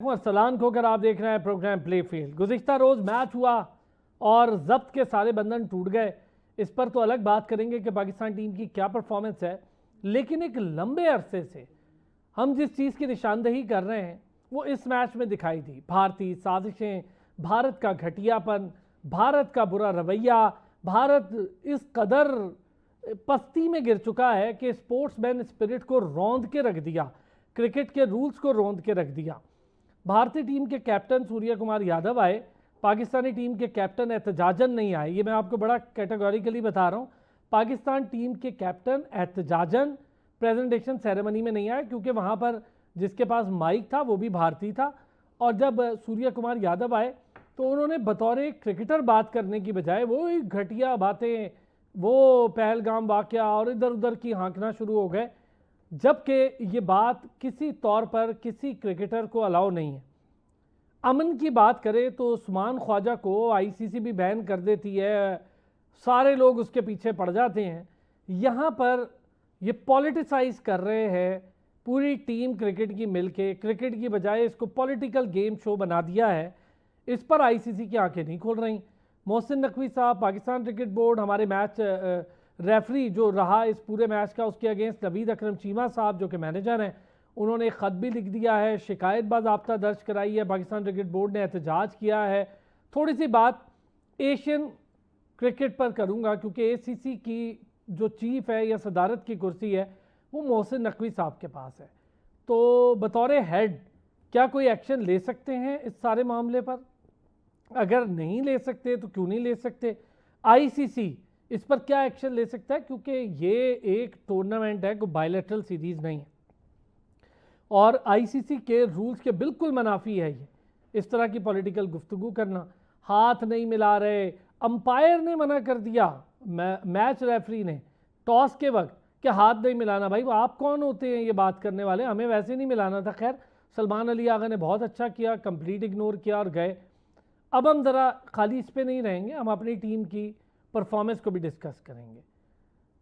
अरसलान खोकर आप देख रहे हैं प्रोग्राम प्ले फील्ड। गुज़िश्ता रोज़ मैच हुआ और जब्त के सारे बंधन टूट गए। इस पर तो अलग बात करेंगे कि पाकिस्तान टीम की क्या परफॉर्मेंस है, लेकिन एक लंबे अरसे से हम जिस चीज़ की निशानदेही कर रहे हैं वो इस मैच में दिखाई दी। भारतीय साजिशें, भारत का घटियापन, भारत का बुरा रवैया। भारत इस कदर पस्ती में गिर चुका है कि स्पोर्ट्समैन स्पिरिट को रौंद के रख दिया, क्रिकेट के रूल्स को रौंद के रख दिया। भारतीय टीम के कैप्टन सूर्य कुमार यादव आए, पाकिस्तानी टीम के कैप्टन एहतजाजन नहीं आए। ये मैं आपको बड़ा कैटेगोरिकली बता रहा हूँ। पाकिस्तान टीम के कैप्टन एहतजाजन प्रेजेंटेशन सेरेमनी में नहीं आए, क्योंकि वहाँ पर जिसके पास माइक था वो भी भारतीय था। और जब सूर्य कुमार यादव आए तो उन्होंने बतौर क्रिकेटर बात करने की बजाय वो घटिया बातें, वो पहलगाम वाक़या और इधर उधर की हाँकना शुरू हो गए, जबकि ये बात किसी तौर पर किसी क्रिकेटर को अलाउ नहीं है। अमन की बात करें तो उस्मान ख्वाजा को आईसीसी भी बैन कर देती है, सारे लोग उसके पीछे पड़ जाते हैं। यहाँ पर ये पॉलिटिसाइज कर रहे हैं पूरी टीम क्रिकेट की मिलके, क्रिकेट की बजाय इसको पॉलिटिकल गेम शो बना दिया है। इस पर आईसीसी की आंखें नहीं खोल रही। मोहसिन नकवी साहब, पाकिस्तान क्रिकेट बोर्ड, हमारे मैच रेफरी जो रहा इस पूरे मैच का, उसके अगेंस्ट नवीद अकरम चीमा साहब जो कि मैनेजर हैं, उन्होंने एक ख़त भी लिख दिया है, शिकायत बाज़ाब्ता दर्ज कराई है, पाकिस्तान क्रिकेट बोर्ड ने एहतजाज किया है। थोड़ी सी बात एशियन क्रिकेट पर करूंगा, क्योंकि एसीसी की जो चीफ है या सदारत की कुर्सी है वो मोहसिन नकवी साहब के पास है। तो बतौर हेड क्या कोई एक्शन ले सकते हैं इस सारे मामले पर? अगर नहीं ले सकते तो क्यों नहीं ले सकते? आईसीसी इस पर क्या एक्शन ले सकता है? क्योंकि ये एक टूर्नामेंट है, कोई बायलैटरल सीरीज नहीं है और आईसीसी के रूल्स के बिल्कुल मनाफी है ये इस तरह की पॉलिटिकल गुफ्तगू करना। हाथ नहीं मिला रहे, अंपायर ने मना कर दिया, मैच रेफरी ने टॉस के वक्त कि हाथ नहीं मिलाना। भाई आप कौन होते हैं ये बात करने वाले? हमें वैसे नहीं मिलाना था। खैर, सलमान अली आगा ने बहुत अच्छा किया, कंप्लीट इग्नोर किया और गए। अब हम ज़रा खाली इस पे नहीं रहेंगे, हम अपनी टीम की परफॉर्मेंस को भी डिस्कस करेंगे।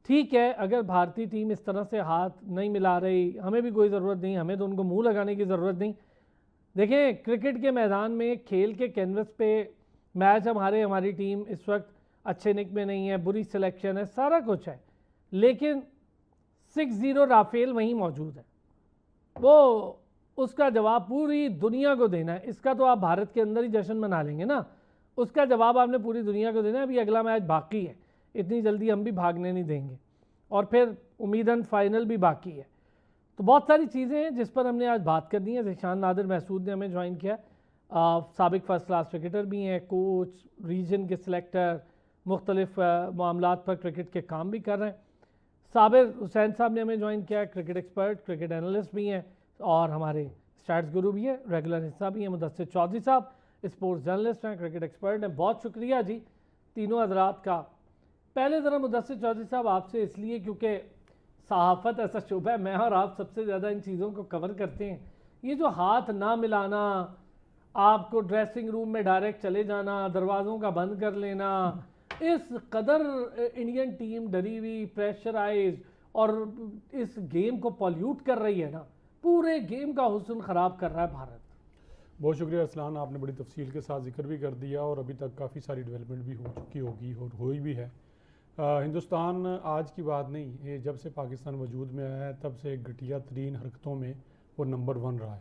ठीक है, अगर भारतीय टीम इस तरह से हाथ नहीं मिला रही, हमें भी कोई ज़रूरत नहीं, हमें तो उनको मुंह लगाने की ज़रूरत नहीं। देखें, क्रिकेट के मैदान में, खेल के कैनवस पे मैच हमारी टीम इस वक्त अच्छे निक में नहीं है, बुरी सिलेक्शन है, सारा कुछ है, लेकिन 6-0 राफेल वहीं मौजूद है। वो उसका जवाब पूरी दुनिया को देना है। इसका तो आप भारत के अंदर ही जश्न मना लेंगे ना, उसका जवाब आपने पूरी दुनिया को देना है। अभी अगला मैच बाकी है, इतनी जल्दी हम भी भागने नहीं देंगे, और फिर उम्मीदन फाइनल भी बाकी है। तो बहुत सारी चीज़ें हैं जिस पर हमने आज बात करनी है। ज़िशान नादिर महसूद ने हमें ज्वाइन किया, साबिक फर्स्ट क्लास क्रिकेटर भी हैं, कोच, रीजन के सिलेक्टर, मुख्तलिफ मामलात पर क्रिकेट के काम भी कर रहे हैं। साबिर हुसैन साहब ने हमें ज्वाइन किया, क्रिकेट एक्सपर्ट, क्रिकेट एनालिस्ट भी हैं और हमारे स्टैट्स गुरु भी है, रेगुलर हिस्सा भी हैं। मुदस्सिर चौधरी साहब स्पोर्ट्स जर्नलिस्ट हैं, क्रिकेट एक्सपर्ट हैं। बहुत शुक्रिया जी तीनों हजरात का। पहले ज़रा मुदस्सिर चौधरी साहब आपसे, इसलिए क्योंकि सहाफ़त ऐसा शुबा है, मैं और आप सबसे ज़्यादा इन चीज़ों को कवर करते हैं। ये जो हाथ ना मिलाना, आपको ड्रेसिंग रूम में डायरेक्ट चले जाना, दरवाज़ों का बंद कर लेना, इस कदर इंडियन टीम डरी हुई, प्रेशराइज और इस गेम को पॉल्यूट कर रही है ना, पूरे गेम का हुस्न ख़राब कर रहा है भारत। बहुत शुक्रिया अरसलान, आपने बड़ी तफसील के साथ जिक्र भी कर दिया और अभी तक काफ़ी सारी डेवलपमेंट भी हो चुकी होगी और हुई भी है। हिंदुस्तान आज की बात नहीं, ये जब से पाकिस्तान वजूद में आया है तब से घटिया तरीन हरकतों में वो नंबर 1 रहा है।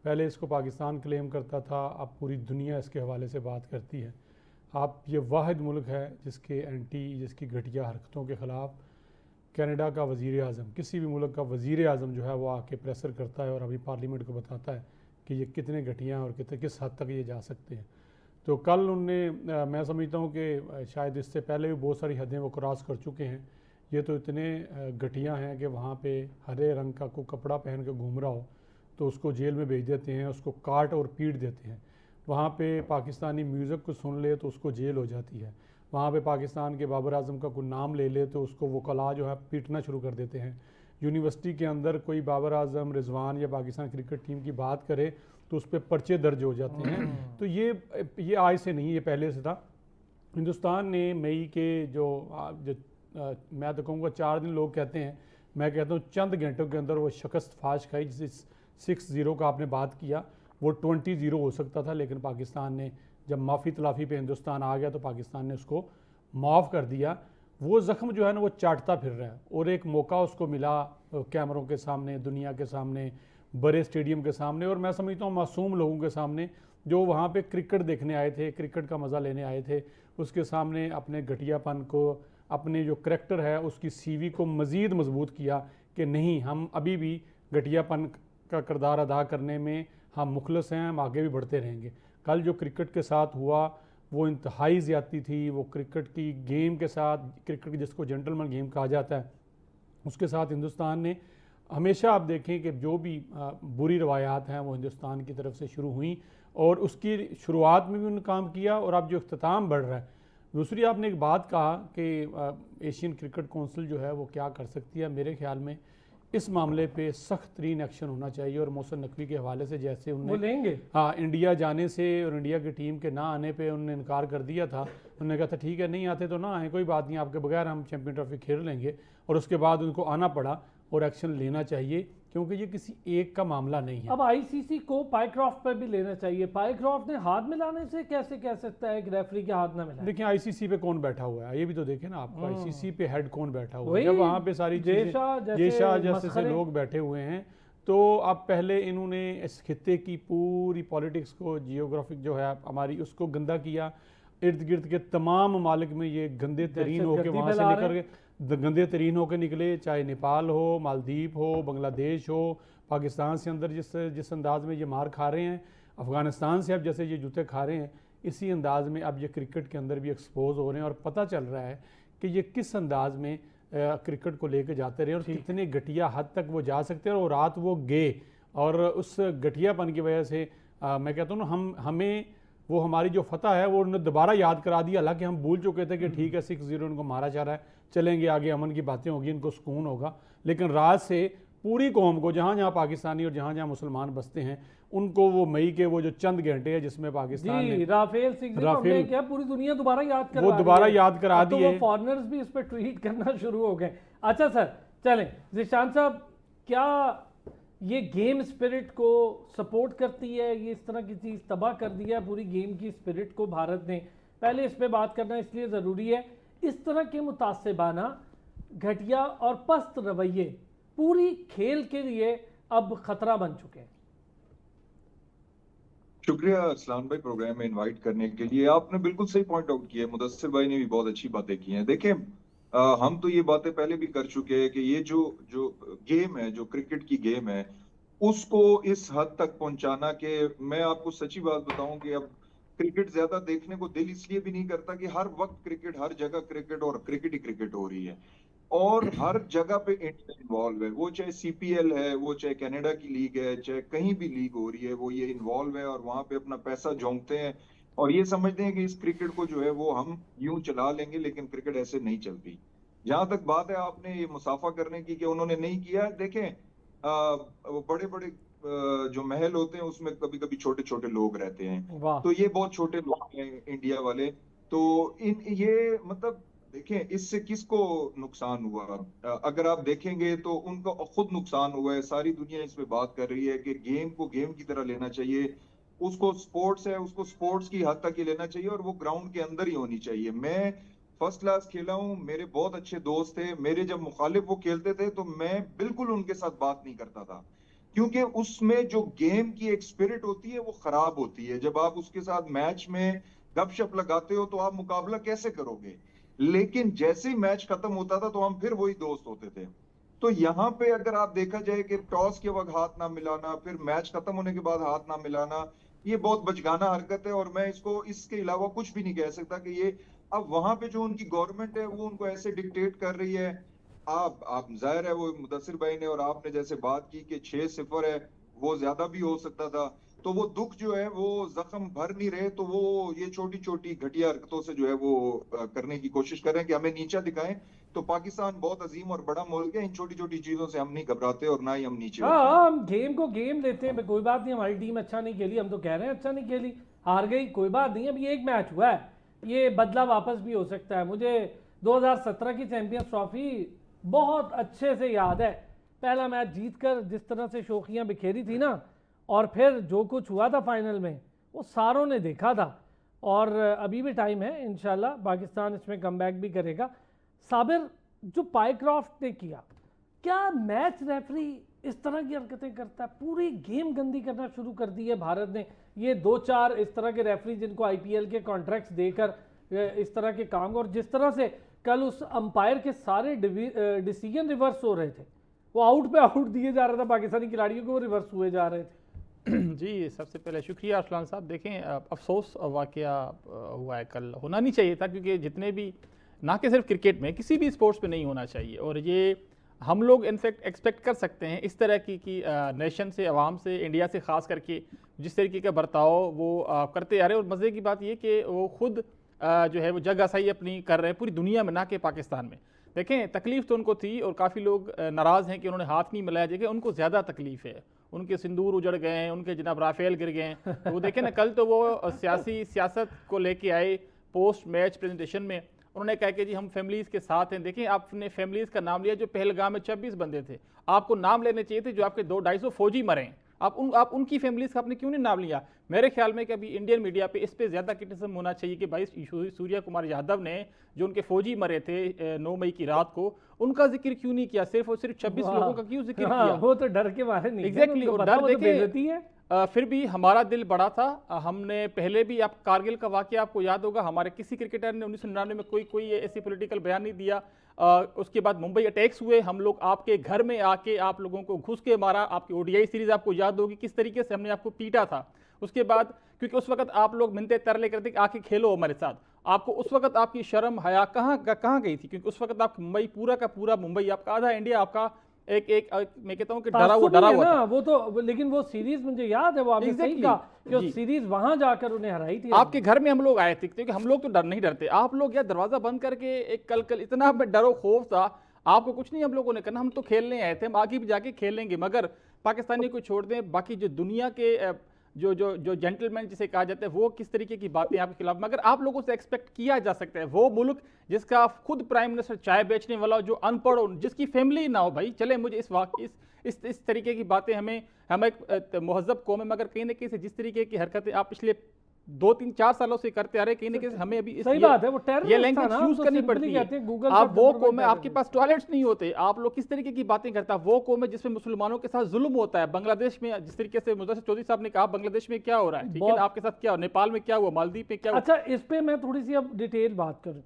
पहले इसको पाकिस्तान क्लेम करता था, अब पूरी दुनिया इसके हवाले से बात करती है। आप ये वाहिद मुल्क है जिसकी घटिया हरकतों के ख़िलाफ़ कनाडा का वज़ीर आज़म, किसी भी मुल्क का वज़ीर आज़म जो है वो आके प्रेशर करता है और अभी पार्लियामेंट को बताता है कि ये कितने घटिया हैं और किस हद तक ये जा सकते हैं। तो कल उनने, मैं समझता हूँ कि शायद इससे पहले भी बहुत सारी हदें वो क्रॉस कर चुके हैं। ये तो इतने घटिया हैं कि वहाँ पे हरे रंग का कोई कपड़ा पहन के घूम रहा हो तो उसको जेल में भेज देते हैं, उसको काट और पीट देते हैं। वहाँ पे पाकिस्तानी म्यूज़िक को सुन ले तो उसको जेल हो जाती है। वहाँ पे पाकिस्तान के बाबर आजम का कोई नाम ले ले तो उसको वो कला जो है पीटना शुरू कर देते हैं। यूनिवर्सिटी के अंदर कोई बाबर आजम, रिजवान या पाकिस्तान क्रिकेट टीम की बात करे तो उस पर पर्चे दर्ज हो जाते हैं। तो ये आज से नहीं, ये पहले से था। हिंदुस्तान ने मई के जो मैं तो कहूँगा 4 दिन लोग कहते हैं, मैं कहता हूँ चंद घंटों के अंदर वो शिकस्त फाश खाई। जिस 6-0 का आपने बात किया, वो 20-0 हो सकता था, लेकिन पाकिस्तान ने जब माफ़ी तलाफ़ी पे हिंदुस्तान आ गया तो पाकिस्तान ने उसको माफ़ कर दिया। वो ज़ख्म जो है ना वो चाटता फिर रहा है, और एक मौका उसको मिला कैमरों के सामने, दुनिया के सामने, बड़े स्टेडियम के सामने, और मैं समझता हूँ मासूम लोगों के सामने जो वहाँ पे क्रिकेट देखने आए थे, क्रिकेट का मज़ा लेने आए थे, उसके सामने अपने घटियापन को, अपने जो करैक्टर है उसकी सीवी को मज़ीद मजबूत किया कि नहीं, हम अभी भी घटियापन का किरदार अदा करने में हम मुखलस हैं, हम आगे भी बढ़ते रहेंगे। कल जो क्रिकेट के साथ हुआ वो इंतहाई ज़्यादती थी। वो क्रिकेट की गेम के साथ, क्रिकेट जिसको जेंटलमैन गेम कहा जाता है, उसके साथ हिंदुस्तान ने हमेशा, आप देखें कि जो भी बुरी रवायात हैं वो हिंदुस्तान की तरफ से शुरू हुई, और उसकी शुरुआत में भी उन्होंने काम किया, और अब जो अख्ताम बढ़ रहा है। दूसरी आपने एक बात कहा कि एशियन क्रिकेट कौंसिल जो है वो क्या कर सकती है। मेरे ख्याल में इस मामले पे सख्त तरीन एक्शन होना चाहिए, और मोहसिन नकवी के हवाले से जैसे वो उन्होंने लेंगे। हाँ, इंडिया जाने से और इंडिया की टीम के ना आने पे उन्होंने इनकार कर दिया था। उन्होंने कहा था ठीक है, नहीं आते तो ना आए, कोई बात नहीं, आपके बगैर हम चैंपियन ट्रॉफी खेल लेंगे, और उसके बाद उनको आना पड़ा, और एक्शन लेना चाहिए, क्योंकि ये किसी एक का मामला नहीं है। अब आईसीसी को पाइक्रॉफ्ट पर भी लेना चाहिए। पाइक्रॉफ्ट ने हाथ मिलाने से कैसे कह सकता है कि रेफरी के हाथ ना मिलाए? देखिए आईसीसी पे कौन बैठा हुआ है, ये भी तो देखें ना आपको, आईसीसी पे हेड कौन बैठा हुआ है, वही जब वहाँ पे सारी जेशा जैसे मसखरे। लोग बैठे हुए हैं। तो अब पहले इन्होंने इस खित्ते की पूरी पॉलिटिक्स को, जियोग्राफिक जो है हमारी, उसको गंदा किया। इर्द गिर्द के तमाम ममालिक में ये गंदे तरीन होकर दहशतगर्दी वहाँ से फैला निकल के गंदे तरीन होकर निकले, चाहे नेपाल हो, मालदीव हो, बांग्लादेश हो, पाकिस्तान से अंदर जिस अंदाज में ये मार खा रहे हैं, अफ़गानिस्तान से अब जैसे ये जूते खा रहे हैं, इसी अंदाज में अब ये क्रिकेट के अंदर भी एक्सपोज हो रहे हैं, और पता चल रहा है कि ये किस अंदाज में क्रिकेट को लेकर जाते रहे, और कितने घटिया हद तक वो जा सकते हैं। और रात वो गए, और उस घटियापन की वजह से मैं कहता हूँ ना, हमें वो हमारी जो फतह है वो उन्होंने दोबारा याद करा दिया। हालांकि हम भूल चुके थे कि ठीक है 6-0 उनको मारा जा रहा है, चलेंगे आगे, अमन की बातें होगी, इनको सुकून होगा, लेकिन रात से पूरी कौम को, जहाँ जहाँ पाकिस्तानी और जहाँ जहाँ मुसलमान बसते हैं, उनको वो मई के वो जो चंद घंटे हैं जिसमें पाकिस्तान ने राफेल क्या पूरी दुनिया दोबारा याद कर, वो दोबारा याद करा तो दिए। वो फॉरेनर्स भी इस पर ट्वीट करना शुरू हो गए। अच्छा सर, चलें ज़ीशान साहब, क्या ये गेम स्पिरिट को सपोर्ट करती है? ये इस तरह की चीज़ तबाह कर दिया पूरी गेम की स्पिरिट को भारत ने। पहले इस पे बात करना इसलिए ज़रूरी है, इस तरह के मुतासिबाना, घटिया और पस्त रवैये पूरी खेल के लिए अब खतरा बन चुके हैं। शुक्रिया असलान भाई प्रोग्राम में इनवाइट करने के लिए। आपने बिल्कुल सही पॉइंट आउट किया है, मुदस्सिर भाई ने भी बहुत अच्छी बातें की हैं। देखें, हम तो ये बातें पहले भी कर चुके हैं कि ये जो जो गेम है, जो क्रिकेट की गेम है, उसको इस हद तक पहुंचाना कि मैं आपको सच्ची बात बताऊं कि अब क्रिकेट ज्यादा देखने को दिल इसलिए भी नहीं करता कि हर वक्त क्रिकेट, हर जगह क्रिकेट और क्रिकेट ही क्रिकेट हो रही है, और हर जगह पे इंडिया इन्वॉल्व है। वो चाहे सीपीएल है, वो चाहे कनाडा की लीग है, चाहे कहीं भी लीग हो रही है, वो ये इन्वॉल्व है और वहां पे अपना पैसा झोंकते हैं, और ये समझते हैं कि इस क्रिकेट को जो है वो हम यूं चला लेंगे, लेकिन क्रिकेट ऐसे नहीं चलती। जहां तक बात है आपने ये मुसाफा करने की कि उन्होंने नहीं किया, देखें बड़े बड़े जो महल होते हैं उसमें कभी कभी छोटे छोटे लोग रहते हैं, तो ये बहुत छोटे लोग हैं इंडिया वाले। तो ये मतलब देखें इससे किसको नुकसान हुआ, अगर आप देखेंगे तो उनको खुद नुकसान हुआ है। सारी दुनिया इस पे बात कर रही है कि गेम को गेम की तरह लेना चाहिए, उसको स्पोर्ट्स है, उसको स्पोर्ट्स की हद तक ही लेना चाहिए, और वो ग्राउंड के अंदर ही होनी चाहिए। मैं फर्स्ट क्लास खेला हूं, मेरे बहुत अच्छे दोस्त थे, मेरे जब मुखालिफ वो खेलते थे तो मैं बिल्कुल उनके साथ बात नहीं करता था, क्योंकि उसमें जो गेम की एक स्पिरिट होती है वो खराब होती है। जब आप उसके साथ मैच में गपशप लगाते हो तो आप मुकाबला कैसे करोगे, लेकिन जैसे ही मैच खत्म होता था तो हम फिर वही दोस्त होते थे। तो यहाँ पे अगर आप देखा जाए कि टॉस के वक्त हाथ ना मिलाना, फिर मैच खत्म होने के बाद हाथ ना मिलाना, ये बहुत बचगाना हरकत है, और मैं इसको इसके अलावा कुछ भी नहीं कह सकता कि ये अब वहां पे जो उनकी गवर्नमेंट है वो उनको ऐसे डिक्टेट कर रही है। आप जाहिर है वो मुदस्सिर भाई ने और आपने जैसे बात की कि 6-0 है, वो ज्यादा भी हो सकता था, तो वो दुख जो है वो जख्म भर नहीं रहे, तो वो ये छोटी छोटी घटिया हरकतों से जो है वो करने की कोशिश कर रहे हैं कि हमें नीचा दिखाएं। तो पाकिस्तान बहुत अजीम और बड़ा मुल्क है, इन छोटी छोटी चीजों से हम नहीं घबराते और ना ही हम नीचे होते हैं। हाँ, हम गेम को गेम लेते हैं, कोई बात नहीं, हमारी टीम अच्छा नहीं खेली, हम तो कह रहे हैं अच्छा नहीं खेली, हार गई, कोई बात नहीं, अब ये एक मैच हुआ है, ये बदला वापस भी हो सकता है। मुझे 2017 की चैंपियंस ट्रॉफी बहुत अच्छे से याद है, पहला मैच जीतकर जिस तरह से शोखियां बिखेरी थी ना, और फिर जो कुछ हुआ था फाइनल में वो सारों ने देखा था, और अभी भी टाइम है, इंशाल्लाह पाकिस्तान इसमें कमबैक भी करेगा। साबिर, जो पायक्रॉफ्ट ने किया, क्या मैच रेफरी इस तरह की हरकतें करता है? पूरी गेम गंदी करना शुरू कर दी है भारत ने। ये 2-4 इस तरह के रेफरी जिनको आईपीएल के कॉन्ट्रैक्ट्स देकर इस तरह के काम, और जिस तरह से कल उस अंपायर के सारे डिसीजन रिवर्स हो रहे थे, वो आउट पे आउट दिए जा रहा था पाकिस्तानी खिलाड़ियों को, वो रिवर्स हुए जा रहे थे। जी, सबसे पहले शुक्रिया अरसलान साहब। देखें, अफसोस वाक़या हुआ है कल, होना नहीं चाहिए था, क्योंकि जितने भी, ना कि सिर्फ क्रिकेट में, किसी भी स्पोर्ट्स में नहीं होना चाहिए। और ये हम लोग इनफैक्ट एक्सपेक्ट कर सकते हैं इस तरह की नेशन से, अवाम से, इंडिया से ख़ास करके जिस तरीके का बर्ताव वो करते आ रहे हैं। और मज़े की बात ये कि वो खुद जो है वो जग आसाई अपनी कर रहे हैं पूरी दुनिया में, ना कि पाकिस्तान में। देखें, तकलीफ़ तो उनको थी, और काफ़ी लोग नाराज़ हैं कि उन्होंने हाथ नहीं मिलाया। देखिए, उनको ज़्यादा तकलीफ़ है, उनके सिंदूर उजड़ गए हैं, उनके जनाब राफेल गिर गए हैं। तो वो देखें ना, कल तो वो सियासत को लेके आए पोस्ट मैच प्रेजेंटेशन में, उन्होंने कहा कि जी हम फैमिलीज़ के साथ हैं। देखिए, आपने फैमिलीज़ का नाम लिया, जो पहलगाम में 26 बंदे थे, आपको नाम लेने चाहिए थे जो आपके 200-250 फौजी मरे हैं। आप उनकी फैमिलीज़ का आपने क्यों नहीं नाम लिया? मेरे ख्याल में कि अभी इंडियन मीडिया पे इस पे ज़्यादा क्रिटिसिज्म होना चाहिए कि भाई सूर्या कुमार यादव ने, जो उनके फौजी मरे थे 9 मई की रात को, उनका जिक्र क्यों नहीं किया? सिर्फ और सिर्फ 26 लोगों का क्यों जिक्र किया? वो तो डर के मारे नहीं। एग्जैक्टली, और डर देखे फिर भी हमारा दिल बड़ा था। हमने पहले भी, आप कारगिल का वाकया आपको याद होगा, हमारे किसी क्रिकेटर ने 1999 में कोई ऐसी पॉलिटिकल बयान नहीं दिया। उसके बाद मुंबई अटैक्स हुए, हम लोग आपके घर में आके आप लोगों को घुस के मारा। आपकी ओडीआई सीरीज आपको याद होगी किस तरीके से हमने आपको पीटा था। उसके बाद, क्योंकि उस वक्त आप लोग मिन्नतें तरले करते कि आके खेलो हमारे साथ, आपको उस वक्त आपकी शर्म हया कहाँ गई थी? क्योंकि उस वक्त आप मुंबई, पूरा का पूरा मुंबई, आपका आधा इंडिया आपका एक मैं कहता हूं कि डरा हुआ था। वो तो, लेकिन वो सीरीज मुझे याद है, वो आपने सही कहा कि वो सीरीज वहां जाकर उन्हें हराई थी। आपके घर में हम लोग आए थे, क्योंकि हम लोग तो नहीं डरते। आप लोग यार दरवाजा बंद करके, एक कल इतना डरो खौफ था, आपको कुछ नहीं हम लोगों ने करना, हम तो खेलने आए थे, हम आगे भी जाके खेलेंगे। मगर पाकिस्तानी को छोड़ दें, बाकी जो दुनिया के जो जेंटलमैन जिसे कहा जाता है, वो किस तरीके की बातें आपके खिलाफ, मगर आप लोगों से एक्सपेक्ट किया जा सकता है। वो मुल्क जिसका खुद प्राइम मिनिस्टर चाय बेचने वाला हो, जो अनपढ़ हो, जिसकी फैमिली ना हो, भाई चले मुझे इस तरीके की बातें, हम एक महज़ब कौम है, मगर कहीं ना कहीं से जिस तरीके की हरकतें आप पिछले 2-3-4 सालों से करते आ रहे, कहीं ना कहीं हमें अभी सही बात है, वो ये लैंग्वेज यूज करनी पड़ती है। आप वो कौम है, आपके पास टॉयलेट्स नहीं होते, आप लोग किस तरीके की बातें करते हैं? वो कौम है जिसमें मुसलमानों के साथ जुल्म होता है। बांग्लादेश में जिस तरीके से मुदस्सिर चौधरी साहब ने कहा, बांग्लादेश में क्या हो रहा है, ठीक है, आपके साथ क्या हो, नेपाल में क्या हुआ, मालदीव में क्या हुआ। अच्छा, इस पे मैं थोड़ी सी अब डिटेल बात करूं।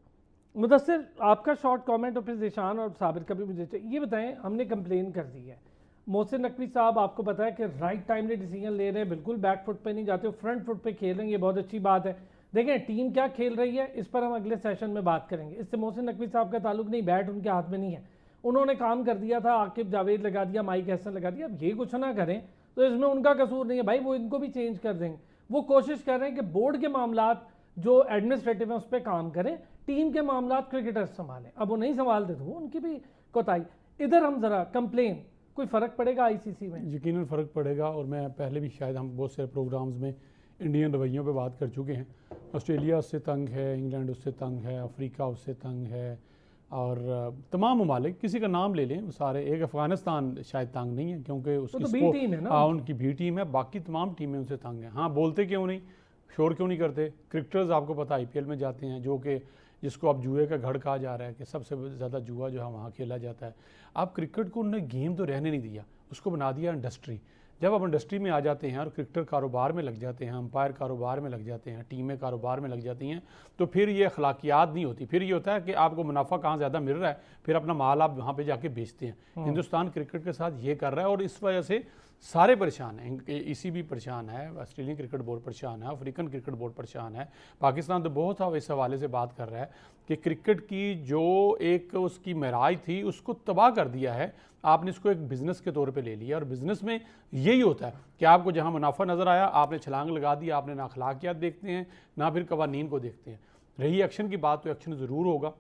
मुदस्सिर, आपका शॉर्ट कमेंट, और फिर ज़ीशान और साबिर का भी मुझे चाहिए। ये बताएं, हमने कंप्लेन कर दी है, मोहसिन नकवी साहब आपको पता है कि राइट टाइमली डिसीजन ले रहे हैं, बिल्कुल बैक फुट पे नहीं जाते, फ्रंट फुट पे खेल रहे हैं, ये बहुत अच्छी बात है। देखें टीम क्या खेल रही है, इस पर हम अगले सेशन में बात करेंगे। इससे मोहसिन नकवी साहब का ताल्लुक नहीं, बैट उनके हाथ में नहीं है, उन्होंने काम कर दिया था, आकिब जावेद लगा दिया, माइक हसन लगा दिया। अब ये कुछ ना करें तो इसमें उनका कसूर नहीं है भाई, वो इनको भी चेंज कर देंगे। वो कोशिश कर रहे हैं कि बोर्ड के मामलात जो एडमिनिस्ट्रेटिव है उस पर काम करें, टीम के मामलात क्रिकेटर्स संभालें। अब वो नहीं संभालते तो उनकी भी कोताही। इधर हम जरा कंप्लेन, कोई फ़र्क पड़ेगा आईसीसी में? यकीनन फ़र्क पड़ेगा, और मैं पहले भी शायद हम बहुत से प्रोग्राम्स में इंडियन रवैयों पे बात कर चुके हैं। ऑस्ट्रेलिया उससे तंग है, इंग्लैंड उससे तंग है, अफ्रीका उससे तंग है, और तमाम ममालिक, किसी का नाम ले लें, वो सारे, एक अफ़गानिस्तान शायद तंग नहीं है क्योंकि उसकी तो बी टीम है ना, उनकी बी टीम है, बाकी तमाम टीमें उनसे तंग हैं। हाँ, बोलते क्यों नहीं, शोर क्यों नहीं करते? क्रिकेटर्स आपको पता आईपीएल में जाते हैं, जो कि जिसको अब जुए का घर कहा जा रहा है कि सबसे ज़्यादा जुआ जो है वहाँ खेला जाता है। आप क्रिकेट को उन्होंने गेम तो रहने नहीं दिया, उसको बना दिया इंडस्ट्री। जब आप इंडस्ट्री में आ जाते हैं और क्रिकेटर कारोबार में लग जाते हैं, अंपायर कारोबार में लग जाते हैं, टीमें कारोबार में लग जाती हैं, तो फिर ये अखलाकियात नहीं होती। फिर ये होता है कि आपको मुनाफा कहाँ ज़्यादा मिल रहा है, फिर अपना माल आप वहाँ पे जाके बेचते हैं। हिंदुस्तान क्रिकेट के साथ ये कर रहा है, और इस वजह से सारे परेशान हैं। ईसीबी परेशान है, ऑस्ट्रेलियन क्रिकेट बोर्ड परेशान है, अफ्रीकन क्रिकेट बोर्ड परेशान है। पाकिस्तान तो बहुत इस हवाले से बात कर रहा है कि क्रिकेट की जो एक उसकी महराज थी उसको तबाह कर दिया है। आपने इसको एक बिज़नेस के तौर पे ले लिया, और बिज़नेस में यही होता है कि आपको जहां मुनाफा नज़र आया आपने छलांग लगा दी, आपने ना अखलाकियात देखते हैं ना फिर कवानीन को देखते हैं। रही एक्शन की बात, तो एक्शन ज़रूर होगा,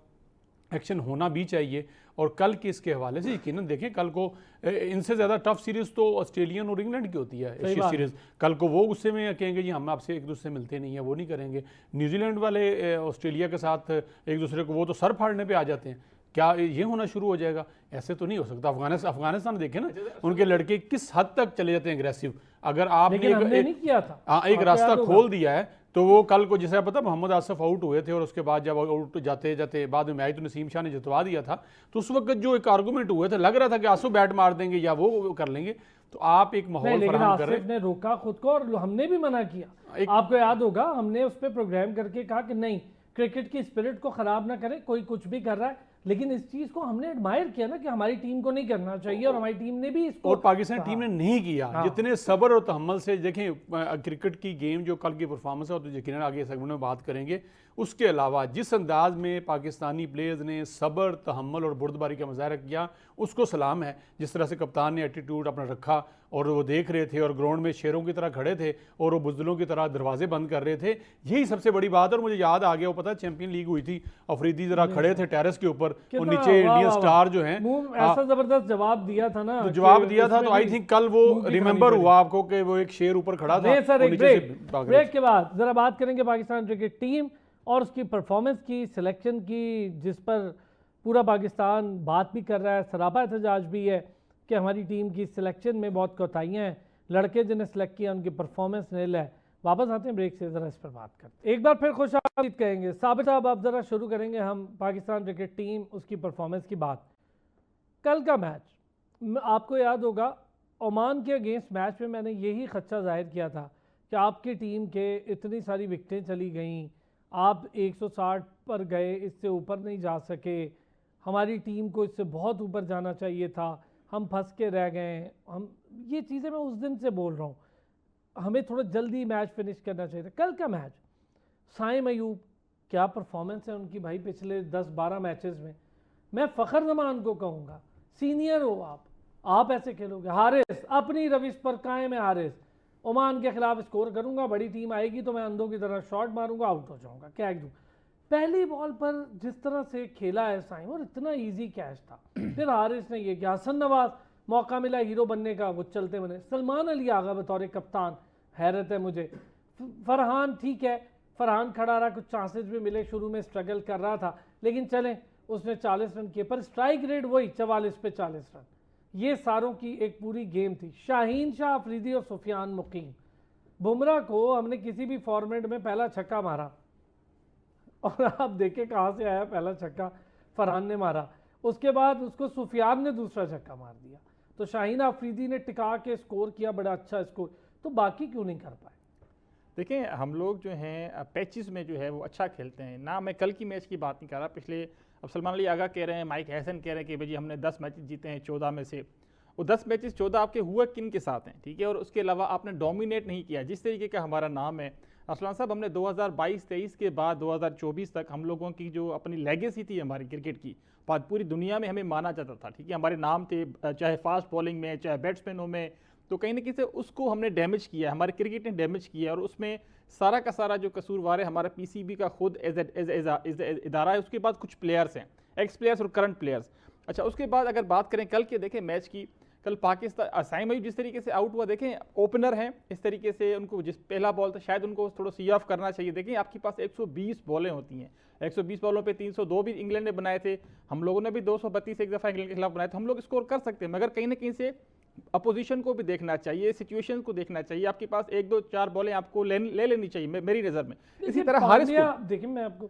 एक्शन होना भी चाहिए। और कल के इसके हवाले से यकीनन देखें, कल को इनसे ज़्यादा टफ सीरीज़ तो ऑस्ट्रेलियन और इंग्लैंड की होती है एशिया सीरीज़। कल को वो गुस्से में कहेंगे जी हम आपसे एक दूसरे से मिलते नहीं है, वो नहीं करेंगे। न्यूजीलैंड वाले ऑस्ट्रेलिया के साथ एक दूसरे को, वो तो सर फाड़ने पे आ जाते हैं क्या ये होना शुरू हो जाएगा? ऐसे तो नहीं हो सकता। अफगानिस्तान देखें ना, उनके लड़के किस हद तक चले जाते हैं एग्रेसिव। अगर आपने लेकिन हमने नहीं किया था, एक रास्ता खोल दिया है तो वो कल को, जैसे पता मोहम्मद आसिफ आउट हुए थे और उसके बाद जब आउट जाते जाते बाद में मैच तो नसीम शाह ने जितवा दिया था, तो उस वक्त जो एक आर्गूमेंट हुए थे, लग रहा था कि आंसू बैट मार देंगे या वो कर लेंगे। तो आप एक माहौल फराहम कर रहे हैं। ने रोका खुद को और हमने भी मना किया। आपको याद होगा हमने उस पर प्रोग्राम करके कहा कि नहीं, क्रिकेट की स्पिरिट को खराब ना करे, कोई कुछ भी कर रहा है, लेकिन इस चीज को हमने एडमायर किया ना कि हमारी टीम को नहीं करना चाहिए, और हमारी टीम ने भी इसको, और पाकिस्तान टीम ने नहीं किया। जितने सब्र और तहम्मुल से देखें क्रिकेट की गेम जो कल की परफॉर्मेंस है, तो यकीनन आगे सेगमेंट में बात करेंगे। उसके अलावा जिस अंदाज में पाकिस्तानी प्लेयर्स ने सब्र, तहम्मुल और बुर्दबारी का मुजाहरा किया, उसको सलाम है। जिस तरह से कप्तान ने एटीट्यूड अपना रखा और वो देख रहे थे और ग्राउंड में शेरों की तरह खड़े थे और वो बुज़दिलों की तरह दरवाजे बंद कर रहे थे, यही सबसे बड़ी बात है। और मुझे याद आ गया, वो पता चैंपियन लीग हुई थी, अफरीदी जरा खड़े थे टेरेस के ऊपर और नीचे इंडियन स्टार जो हैं, ऐसा जबरदस्त जवाब दिया था ना, तो जवाब दिया था। तो आई थिंक कल वो रिमेंबर हुआ आपको कि वो एक शेर ऊपर खड़ा था। सर ब्रेक के बाद जरा बात करेंगे पाकिस्तान क्रिकेट टीम और उसकी परफॉर्मेंस की, सिलेक्शन की, जिस पर पूरा पाकिस्तान बात भी कर रहा है, सरापा एहतजाज भी है कि हमारी टीम की सिलेक्शन में बहुत कोताहियाँ हैं, लड़के जिन्हें सेलेक्ट किया उनकी परफॉर्मेंस नील है। वापस आते हैं ब्रेक से, ज़रा इस पर बात करते हैं। एक बार फिर खुशामदीद कहेंगे। साबिर साहब, आप ज़रा शुरू करेंगे हम पाकिस्तान क्रिकेट टीम, उसकी परफॉर्मेंस की बात। कल का मैच आपको याद होगा, ओमान के अगेंस्ट मैच में मैंने यही खदशा जाहिर किया था कि आपकी टीम के इतनी सारी विकटें चली गईं, आप 160 पर गए, इससे ऊपर नहीं जा सके, हमारी टीम को इससे बहुत ऊपर जाना चाहिए था, हम फंस के रह गए। हम ये चीज़ें मैं उस दिन से बोल रहा हूँ, हमें थोड़ा जल्दी मैच फिनिश करना चाहिए था। कल का मैच, साइम अयूब क्या परफॉर्मेंस है उनकी भाई पिछले 10-12 मैचेस में। मैं फ़खर जमान को कहूँगा, सीनियर हो आप ऐसे खेलोगे। हारिस अपनी रविश पर कायम है। हारिस, ओमान के खिलाफ स्कोर करूंगा, बड़ी टीम आएगी तो मैं अंधों की तरह शॉट मारूंगा, आउट हो जाऊंगा, कैच दूँ। पहली बॉल पर जिस तरह से खेला है साइम, और इतना इजी कैच था। फिर हारिस ने ये किया। हसन नवाज, मौका मिला हीरो बनने का, वो चलते बने। सलमान अली आगा बतौर कप्तान, हैरत है मुझे। फरहान ठीक है, फरहान खड़ा रहा, कुछ चांसेस भी मिले, शुरू में स्ट्रगल कर रहा था, लेकिन चले उसने 40 रन किए, पर स्ट्राइक रेट वही 44 पे 40 रन। ये सारों की एक पूरी गेम थी। शाहीन शाह अफरीदी और सुफियान मुकीम। बुमराह को हमने किसी भी फॉर्मेट में पहला छक्का मारा, और आप देखें कहाँ से आया पहला छक्का, फरहान ने मारा, उसके बाद उसको सुफियान ने दूसरा छक्का मार दिया। तो शाहीन अफरीदी ने टिका के स्कोर किया, बड़ा अच्छा स्कोर, तो बाकी क्यों नहीं कर पाए? देखिए, हम लोग जो हैं पैचेस में जो है वो अच्छा खेलते हैं ना। मैं कल की मैच की बात नहीं कर रहा, पिछले, अब सलमान अली आगा कह रहे हैं, माइक हैसन कह रहे हैं कि भाई हमने 10 मैचेस जीते हैं 14 में से। वो 10 मैचेस 14 आपके हुए किन के साथ हैं, ठीक है, और उसके अलावा आपने डोमिनेट नहीं किया जिस तरीके का हमारा नाम है। अरसलान साहब, हमने 2022-23 के बाद 2024 तक हम लोगों की जो अपनी लेगेसी थी हमारी क्रिकेट की, पूरी दुनिया में हमें माना जाता था, ठीक है, हमारे नाम थे, चाहे फास्ट बॉलिंग में, चाहे बैट्समैनों में, तो कहीं ना कहीं से उसको हमने डैमेज किया, हमारे क्रिकेट ने डैमेज किया, और उसमें सारा का सारा जो कसूरवार है हमारा पीसीबी का खुद एज इदारा है, उसके बाद कुछ प्लेयर्स हैं, एक्स प्लेयर्स और करंट प्लेयर्स। अच्छा, उसके बाद अगर बात करें कल के, देखें मैच की, कल पाकिस्तान साइम अयूब जिस तरीके से आउट हुआ, देखें ओपनर हैं, इस तरीके से उनको जिस पहला बॉल था शायद उनको थोड़ा सी ऑफ करना चाहिए। देखें आपके पास 120 बॉलें होती हैं, 120 बॉलों पे 302 भी इंग्लैंड ने बनाए थे, हम लोगों ने भी 232 एक दफ़ा इंग्लैंड के खिलाफ बनाए थे, हम लोग स्कोर कर सकते हैं, मगर कहीं ना कहीं से अपोजिशन को भी देखना चाहिए, सिचुएशन को देखना चाहिए। आपके पास 1-2-4 बॉलें आपको ले लेनी चाहिए मेरी नज़र में। इसी तरह हारिस को देखिए, मैं आपको,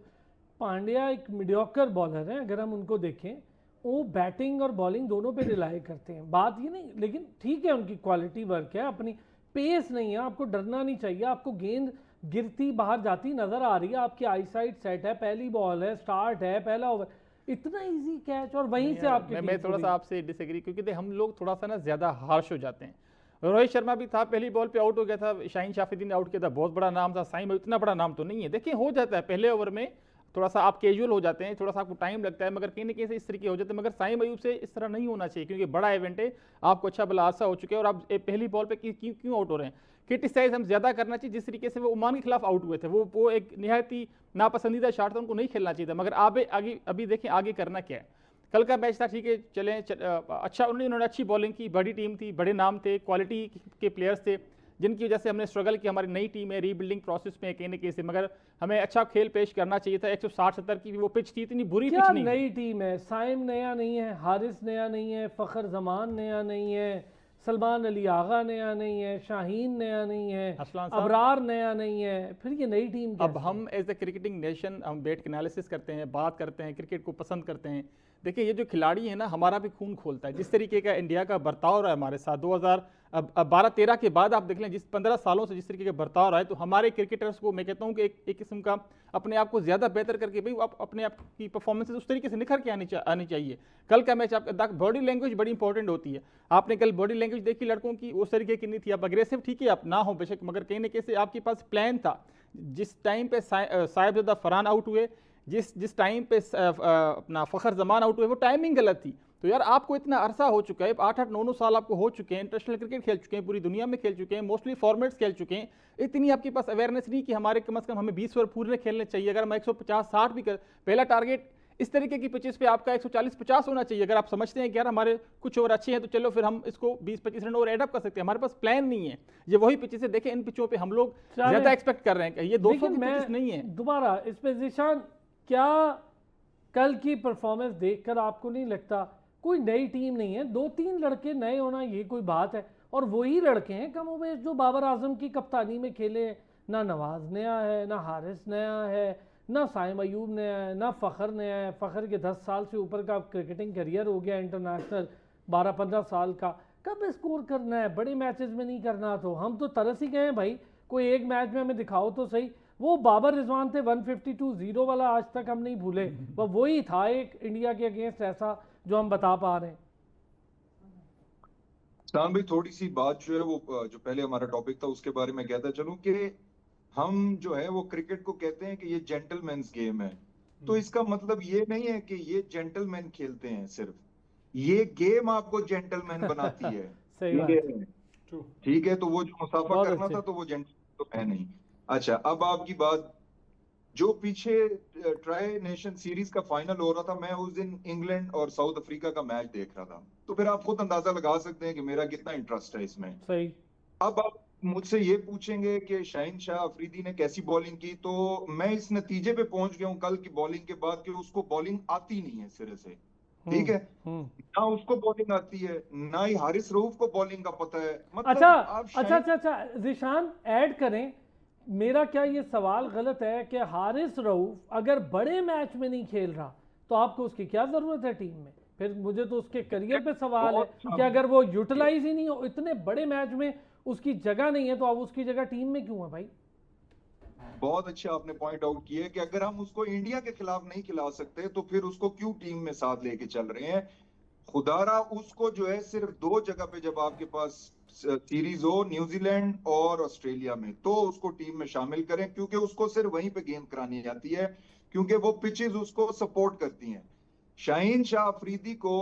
पांड्या एक मीडियोकर बॉलर है, अगर हम उनको देखें, वो बैटिंग और बॉलिंग दोनों पे रिलाई करते हैं, बात ये नहीं, लेकिन ठीक है उनकी क्वालिटी वर्क है, अपनी पेस नहीं है, आपको डरना नहीं चाहिए। आपको गेंद गिरती बाहर जाती नजर आ रही है, आपकी आईसाइट सेट है, पहली बॉल है, स्टार्ट है, पहला ओवर, इतना इजी कैच, और वहीं से आपके मैं थोड़ा सा आपसे डिसएग्री, क्योंकि हम लोग थोड़ा सा ना ज्यादा हार्श हो जाते हैं। रोहित शर्मा भी था, पहली बॉल पे आउट हो गया था, शाहीन शाह अफरीदी ने आउट किया था, बहुत बड़ा नाम था। साइम इतना बड़ा नाम तो नहीं है, देखिए हो जाता है पहले ओवर में, थोड़ा सा आप कैजुअल हो जाते हैं, थोड़ा सा आपको टाइम लगता है, मगर कहीं ना कहीं से इस तरीके हो जाते हैं। मगर साइम अयूब से इस तरह नहीं होना चाहिए, क्योंकि बड़ा इवेंट है, आपको अच्छा भला हादसा हो चुके हैं और आप पहली बॉल पे क्यों आउट हो रहे हैं। क्रिटिसाइज हम ज्यादा करना चाहिए, जिस तरीके से वो ओमान के खिलाफ आउट हुए थे, वो एक निहायत ही नापसंदीदा शॉट था, उनको नहीं खेलना चाहिए था। मगर आगे अभी देखें आगे करना क्या है। कल का मैच था, ठीक है, अच्छा उन्होंने अच्छी बॉलिंग की, बड़ी टीम थी, बड़े नाम थे, क्वालिटी के प्लेयर्स थे, जिनकी वजह से हमने स्ट्रगल की, हमारी नई टीम है, रीबिल्डिंग प्रोसेस में कहीं ना कहीं से, मगर हमें अच्छा खेल पेश करना चाहिए था। 160-70 की वो पिच थी, इतनी बुरी क्या पिच नहीं नई टीम है? साइम नया नहीं है, हारिस नया नहीं है, फ़खर जमान नया नहीं है, सलमान अली आगा नया नहीं है, शाहीन नया नहीं है, असलान साहब, अबरार नया नहीं है, फिर ये नई टीम अब कैसे? हम एज ए क्रिकेटिंग नेशन हम बैठ के एनालिसिस करते हैं, बात करते हैं, क्रिकेट को पसंद करते हैं। देखिए ये जो खिलाड़ी है ना, हमारा भी खून खोलता है। जिस तरीके का इंडिया का बर्ताव रहा है हमारे साथ 2012-13 के बाद, आप देख लें जिस 15 सालों से जिस तरीके का बर्ताव रहा है, तो हमारे क्रिकेटर्स को मैं कहता हूँ कि एक किस्म का अपने आप को ज़्यादा बेहतर करके भाई आप अपने आप की परफॉर्मेंसेज उस तरीके से निखर के आनी चाहिए। कल का मैच आपका बॉडी लैंग्वेज बड़ी इंपॉर्टेंट होती है। आपने कल बॉडी लैंग्वेज देखी लड़कों की, उस तरीके की नहीं थी। आप अग्रेसिव ठीक है आप ना हो बेशक, मगर कहीं ना कहीं से आपके पास प्लान था। जिस टाइम पे साहिबजादा फरहान आउट हुए, जिस टाइम पे अपना फ़खर जमान आउट हुए, वो टाइमिंग गलत थी। तो यार आपको इतना अरसा हो चुका है, 8-8 9-9 साल आपको हो चुके हैं, इंटरनेशनल क्रिकेट खेल चुके हैं, पूरी दुनिया में खेल चुके हैं, मोस्टली फॉर्मेट्स खेल चुके हैं। इतनी आपके पास अवेयरनेस नहीं कि हमारे कम से कम हमें 20 ओवर पूरे खेलने चाहिए। अगर हम 150-60 भी कर, पहला टारगेट इस तरीके की पिचेस पे आपका 140-50 होना चाहिए। अगर आप समझते हैं कि यार हमारे कुछ ओवर अच्छे हैं तो चलो फिर हम इसको 20-25 रन और एडअप कर सकते हैं, हमारे पास प्लान नहीं है। ये वही पिचेस है, देखें इन पिचों पे हम लोग ज्यादा एक्सपेक्ट कर रहे हैं, ये 200 की पिचेस नहीं है। दोबारा इस पे ज़ीशान, क्या कल की परफॉर्मेंस देखकर आपको नहीं लगता कोई नई टीम नहीं है? 2-3 लड़के नए होना ये कोई बात है? और वही लड़के हैं कमोबेश जो बाबर आजम की कप्तानी में खेले हैं। ना नवाज नया है, ना हारिस नया है, ना साइम अयूब नया है, ना फ़खर नया है। फ़खर के 10 साल से ऊपर का क्रिकेटिंग करियर हो गया, इंटरनेशनल 12-15 साल का। कब स्कोर करना है? बड़े मैचेस में नहीं करना। तो हम तो तरस ही गए हैं भाई, कोई एक मैच में हमें दिखाओ तो सही। वो बाबर रिजवान थे 152-0 वाला, आज तक हम नहीं भूले। वही था एक इंडिया के अगेंस्ट ऐसा जो हम बता पा रहे हैं। साम भाई, थोड़ी सी बात जो है वो जो पहले हमारा टॉपिक था उसके बारे में कहता चलूं कि हम जो है वो क्रिकेट को कहते हैं कि ये जेंटलमैन्स गेम है। तो इसका मतलब ये नहीं है कि ये जेंटलमैन खेलते हैं, सिर्फ ये गेम आपको जेंटलमैन बनाती है। सही ठीक बात। है, ट्रू। ठीक है, तो वो जो मुसाफा बहुत करना अच्छे। था तो वो जेंटल तो है नहीं। अच्छा, अब आपकी बात जो पीछे ट्राई नेशन सीरीज का फाइनल हो रहा था, मैं उस दिन इंग्लैंड और साउथ अफ्रीका का मैच देख रहा था, तो फिर आप खुद अंदाजा लगा सकते हैं कि मेरा कितना इंटरेस्ट है इसमें। सही। अब आप मुझसे ये पूछेंगे कि शाहीन शाह अफरीदी ने कैसी बॉलिंग की, तो मैं इस नतीजे पे पहुंच गया हूं कल की बॉलिंग के बाद कि उसको बॉलिंग आती नहीं है सिरे से। ठीक है, हम्म। ना उसको बॉलिंग आती है, ना ही हारिस रऊफ को बॉलिंग का पता है। अच्छा मतलब आप अच्छा अच्छा अच्छा ज़ीशान ऐड करें, मेरा क्या ये सवाल गलत है कि हारिस रऊफ अगर बड़े मैच में नहीं खेल रहा तो आपको उसकी क्या ज़रूरत है टीम में? फिर मुझे तो उसके करियर पे सवाल है कि अगर वो यूटिलाइज ही नहीं हो, इतने बड़े मैच में उसकी जगह नहीं है, तो अब उसकी जगह टीम में क्यों है भाई? बहुत अच्छा आपने पॉइंट आउट किया है कि अगर हम उसको इंडिया के खिलाफ नहीं खिला सकते तो फिर उसको क्यों टीम में साथ लेके चल रहे हैं। खुदारा उसको जो है सिर्फ 2 जगह पे जब आपके पास सीरीज हो, न्यूजीलैंड और ऑस्ट्रेलिया में, तो उसको टीम में शामिल करें, क्योंकि उसको सिर्फ वहीं पे गेंद करानी जाती है, क्योंकि वो पिचेस उसको सपोर्ट करती हैं। शाहीन शाह अफरीदी को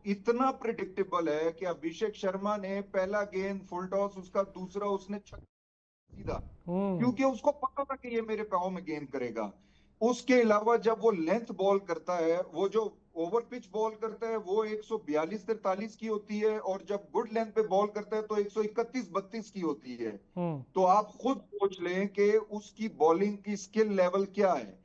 इतना प्रिडिक्टेबल है कि अभिषेक शर्मा ने पहला गेंद फुल टॉस, उसका दूसरा उसने सीधा, क्योंकि उसको पता था कि ये मेरे पाँव में गेंद करेगा। उसके अलावा जब वो लेंथ बॉल करता है, वो जो ओवर पिच बॉल करता है वो 142-43 की होती है, और जब गुड लेंथ पे बॉल करता है तो 131-32 की होती है। तो आप खुद सोच लें कि उसकी बॉलिंग की स्किल लेवल क्या है।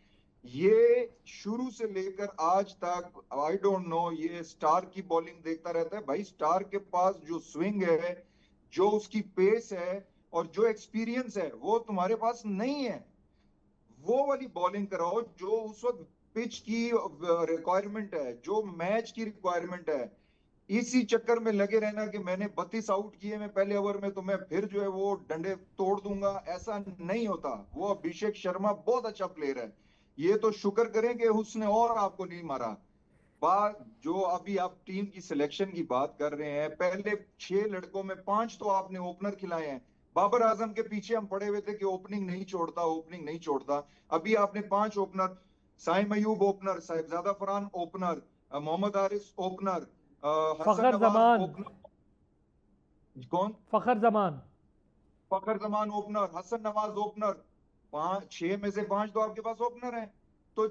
ये शुरू से लेकर आज तक आई डोंट नो, ये स्टार की बॉलिंग देखता रहता है भाई। स्टार के पास जो स्विंग है, जो उसकी पेस है और जो एक्सपीरियंस है, वो तुम्हारे पास नहीं है। वो वाली बॉलिंग कराओ जो उस वक्त पिच की रिक्वायरमेंट है, जो मैच की रिक्वायरमेंट है। इसी चक्कर में लगे रहना कि मैंने 32 आउट किए मैं पहले ओवर में, तो मैं फिर जो है वो डंडे तोड़ दूंगा, ऐसा नहीं होता। वो अभिषेक शर्मा बहुत अच्छा प्लेयर है, ये तो शुक्र करें कि उसने और आपको नहीं मारा। बात जो अभी आप टीम की सिलेक्शन की बात कर रहे हैं, पहले 6 लड़कों में 5 तो आपने ओपनर खिलाए हैं। बाबर आजम के पीछे हम पड़े हुए थे कि ओपनिंग नहीं छोड़ता, ओपनिंग नहीं छोड़ता। अभी आपने 5 opener, Saim Ayub opener, Sahibzada Farhan opener, Mohammad Haris opener, Hasan Fakhar Nawaz Zaman. Opener. कौन? फ़खर जमान। Fakhar Zaman opener, Hasan Nawaz opener. 6 में से 5 तो आपके पास ओपनर हैं। तो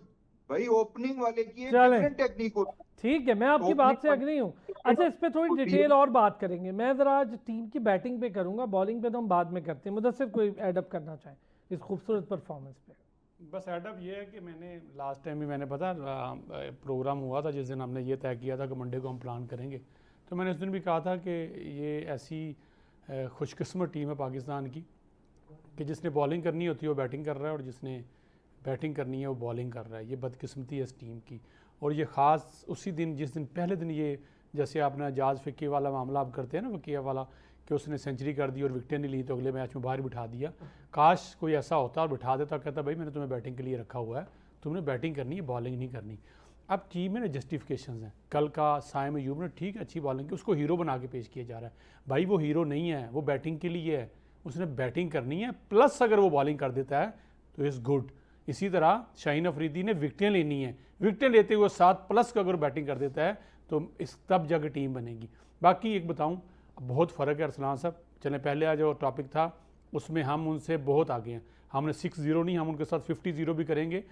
भाई ओपनिंग वाले की एक चलें। डिफरेंट टेक्निक होती है। ठीक है, मैं आपकी ओपनिंग बात से अग्री हूँ। अच्छा, इस पे थोड़ी होती है। डिटेल और बात करेंगे। मैं ज़रा आज टीम की बैटिंग पे करूँगा, बॉलिंग पे तो हम बाद में करते हैं। मुदस्सिर कोई एडअप करना चाहें इस खूबसूरत परफॉर्मेंस पे? बस एडअप ये है कि मैंने लास्ट टाइम भी मैंने पता प्रोग्राम हुआ था जिस दिन हमने ये तय किया था कि मंडे को हम प्लान करेंगे, तो मैंने उस दिन भी कहा था कि ये ऐसी खुशकिस्मत टीम है पाकिस्तान की कि जिसने बॉलिंग करनी होती है वो बैटिंग कर रहा है और जिसने बैटिंग करनी है वो बॉलिंग कर रहा है। ये बदकिस्मती है इस टीम की। और ये ख़ास उसी दिन जिस दिन पहले दिन ये, जैसे आपने एजाज फ़िकी वाला मामला आप करते हैं ना, वकीया वाला, कि उसने सेंचुरी कर दी और विकेटें नहीं ली तो अगले मैच में बाहर बिठा दिया। काश कोई ऐसा होता और बिठा देता, कहता भाई मैंने तुम्हें बैटिंग के लिए रखा हुआ है, तुमने बैटिंग करनी है, बॉलिंग नहीं करनी। अब टीम में ना जस्टिफिकेशन हैं। कल का साइम अयूब ने ठीक है अच्छी बॉलिंग की, उसको हीरो बना के पेश किया जा रहा है। भाई वो हीरो नहीं है, वो बैटिंग के लिए है, उसने बैटिंग करनी है, प्लस अगर वो बॉलिंग कर देता है तो इज़ गुड। इसी तरह शाहीन अफरीदी ने विकेटें लेनी है, विकेटें लेते हुए 7+ का अगर बैटिंग कर देता है तो इस तब जाकर टीम बनेगी। बाकी एक बताऊं, बहुत फ़र्क है अरसलान साहब। चलें पहले आज जो टॉपिक था उसमें हम उनसे बहुत आगे हैं। हमने 6-0 नहीं, हम उनके साथ 50-0 भी करेंगे।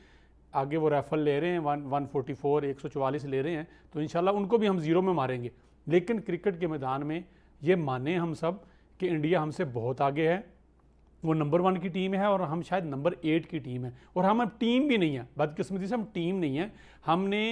आगे वो राइफल ले रहे हैं 144 144 ले रहे हैं, तो इंशाल्लाह उनको भी हम ज़ीरो में मारेंगे। लेकिन क्रिकेट के मैदान में ये माने हम सब कि इंडिया हमसे बहुत आगे है, वो नंबर 1 की टीम है और हम शायद नंबर 8 की टीम है। और हम अब टीम भी नहीं है, बदकिस्मती से हम टीम नहीं है। हमने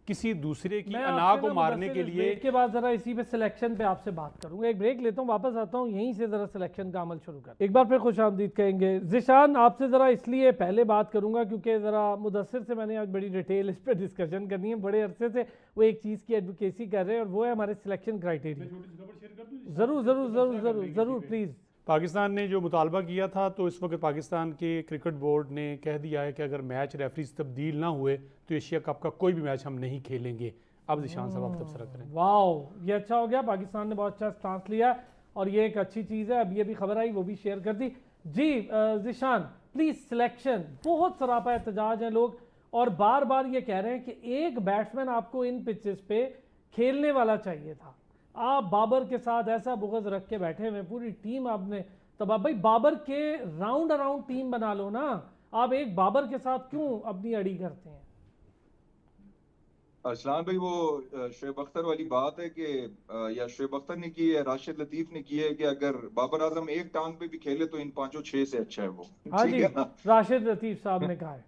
किसी दूसरे की अना को मारने के लिए। के बाद जरा इसी पे सिलेक्शन पे आपसे बात करूंगा, एक ब्रेक लेता हूँ, वापस आता हूँ, यहीं से जरा सिलेक्शन का अमल शुरू कर। एक बार फिर खुश आमदीद कहेंगे। ज़िशान, आपसे जरा इसलिए पहले बात करूंगा क्योंकि जरा मुदस्सिर से मैंने आज बड़ी डिटेल इस पर डिस्कशन करनी है। बड़े अरसे से वो एक चीज़ की एडवोकेसी कर रहे हैं और वो है हमारे सिलेक्शन क्राइटेरिया। जरूर जरूर जरूर जरूर जरूर प्लीज़। पाकिस्तान ने जो मुतालबा किया था, तो इस वक्त पाकिस्तान के क्रिकेट बोर्ड ने कह दिया है कि अगर मैच रेफरीज तब्दील ना हुए तो एशिया कप का कोई भी मैच हम नहीं खेलेंगे। अब निशान साहब आप तबसरा करें। वाह, ये अच्छा हो गया, पाकिस्तान ने बहुत अच्छा स्टांस लिया और ये एक अच्छी चीज़ है। अभी अभी खबर आई, वो भी शेयर कर दी जी। ज़िशान प्लीज़, सिलेक्शन बहुत सरापा एहतजाज है लोग और बार बार ये कह रहे हैं कि एक बैट्समैन आपको इन पिचेस पे खेलने वाला चाहिए था। आप बाबर के साथ ऐसा बुग़्ज़ रख के बैठे हुए, पूरी टीम आपने तबाह। भाई बाबर के राउंड अराउंड टीम बना लो ना, आप एक बाबर के साथ क्यों अपनी अड़ी करते हैं? अरसलान भाई, वो शोएब अख्तर वाली बात है कि या शोएब अख्तर ने की है, राशिद लतीफ़ ने की है कि अगर बाबर आजम एक टांग पे भी खेले तो इन 5-6 से अच्छा है वो। हाँ ठीक जी, है ना, राशिद लतीफ़ साहब ने कहा है।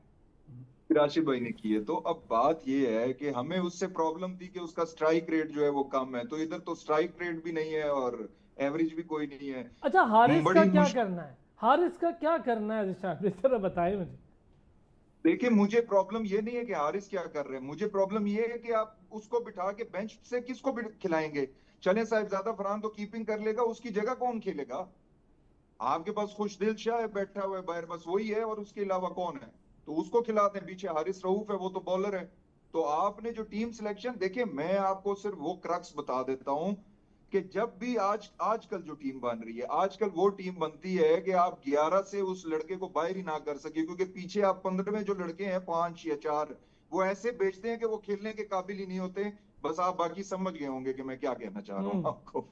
राशिद भाई ने की है। तो अब बात ये है कि हमें उससे प्रॉब्लम थी कि उसका स्ट्राइक रेट जो है वो कम है, तो इधर तो स्ट्राइक रेट भी नहीं है और एवरेज भी कोई नहीं है। अच्छा, हारिस बड़ी का क्या मुश्किल- करना है? हारिस का क्या करना है ज़िशान, इस तरह बताएं मुझे। देखिए, मुझे प्रॉब्लम ये नहीं है कि हारिस क्या कर रहे हैं, मुझे प्रॉब्लम ये है कि आप उसको बिठा के बेंच से किसको खिलाएंगे। चले साहिबजादा फरहान तो कीपिंग कर लेगा, उसकी जगह कौन खेलेगा? आपके पास खुशदिल शाह बैठा हुआ है बाहर, बस वही है, और उसके अलावा कौन है? तो उसको खिलाते हैं। पीछे हारिस रऊफ है, वो तो बॉलर है। तो आपने जो टीम सिलेक्शन, देखिए मैं आपको सिर्फ वो क्रक्स बता देता हूं कि जब भी आजकल जो टीम बन रही है, आजकल वो टीम बनती है कि आप 11 से उस लड़के को बाहर ही ना कर सके, क्योंकि पीछे आप 15 में जो लड़के हैं, 5 या 4, वो ऐसे बेचते हैं कि वो खेलने के काबिल ही नहीं होते। बस आप बाकी समझ गए होंगे कि मैं क्या कहना चाह रहा हूँ आपको।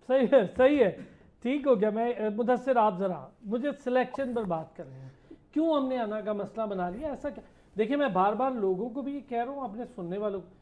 सही है, सही है, ठीक हो गया। मैं मुदस्सिर, आप जरा मुझे सिलेक्शन पर बात कर रहे हैं, क्यों हमने अना का मसला बना लिया, ऐसा क्या? देखिए, मैं बार बार लोगों को भी कह रहा हूँ, अपने सुनने वालों को,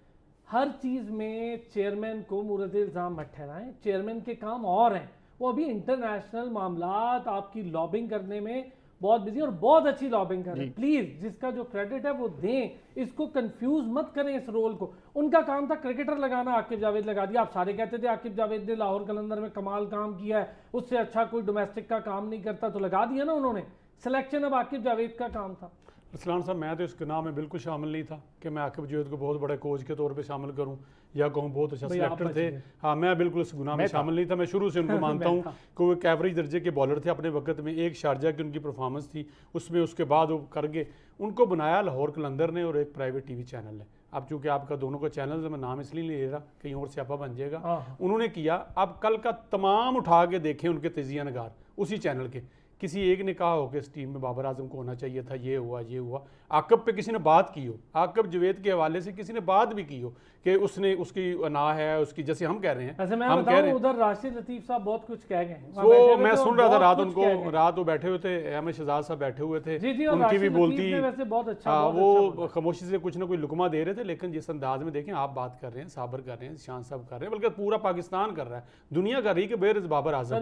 हर चीज़ में चेयरमैन को मुर्द इल्ज़ाम मत ठहराएं। चेयरमैन के काम और हैं, वो अभी इंटरनेशनल मामलात आपकी लॉबिंग करने में बहुत बिजी और बहुत अच्छी लॉबिंग कर रहे हैं। प्लीज़ जिसका जो क्रेडिट है वो दें, इसको कंफ्यूज मत करें इस रोल को। उनका काम था क्रिकेटर लगाना, आकिब जावेद लगा दिया। आप सारे कहते थे आकिब जावेद ने लाहौर कलंदर में कमाल काम किया है, उससे अच्छा कोई डोमेस्टिक का काम नहीं करता, तो लगा दिया ना उन्होंने। सिलेक्शन अब आकिब जावेद का काम था। असलान साहब, मैं तो इस गुनाह में बिल्कुल शामिल नहीं था कि मैं आकिब जावेद को बहुत बड़े कोच के तौर पे शामिल करूं या कहूं बहुत अच्छा सिलेक्टर थे। हाँ, मैं बिल्कुल इस गुनाह में शामिल नहीं था। मैं शुरू से उनको मानता हूं कि वो एक एवरेज दर्जे के बॉलर थे अपने वक्त में। एक शारजा की उनकी परफॉर्मेंस थी, उसमें उसके बाद वो कर गए। उनको बनाया लाहौर कलंदर ने और एक प्राइवेट टीवी चैनल है। अब चूंकि आपका दोनों का चैनल है, मैं नाम इसलिए नहीं ले रहा, कहीं और स्यापा बन जाएगा। उन्होंने किया, अब कल का तमाम उठा के देखें उनके तजिया नगार उसी चैनल के, किसी एक ने कहा हो कि इस टीम में बाबर आजम को होना चाहिए था, ये हुआ, आकब पे किसी ने बात की हो, आकब जवेद के हवाले से किसी ने बात भी की हो कि उसने उसकी अना है उसकी, जैसे हम कह रहे हैं, ऐसे मैं हम कह रहे हैं उधर राशिद लतीफ़ साहब बहुत कुछ कह गए। तो मैं सुन रहा था रात उनको, रात वो बैठे हुए थे, अहमद शहजाद साहब बैठे हुए थे, उनकी भी बोलती, वैसे बहुत अच्छा, वो खामोशी से कुछ ना कुछ लुकमा दे रहे थे, लेकिन जिस अंदाज में देखें आप बात कर रहे हैं, साबर कर रहे हैं, शान साहब कर रहे हैं, बल्कि पूरा पाकिस्तान कर रहा है, दुनिया कर रही है कि वेयर इज बाबर आजम,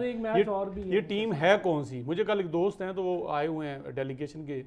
ये टीम है कौन सी। मुझे कल एक दोस्त हैं तो वो आए हुए हैं डेलीगेशन के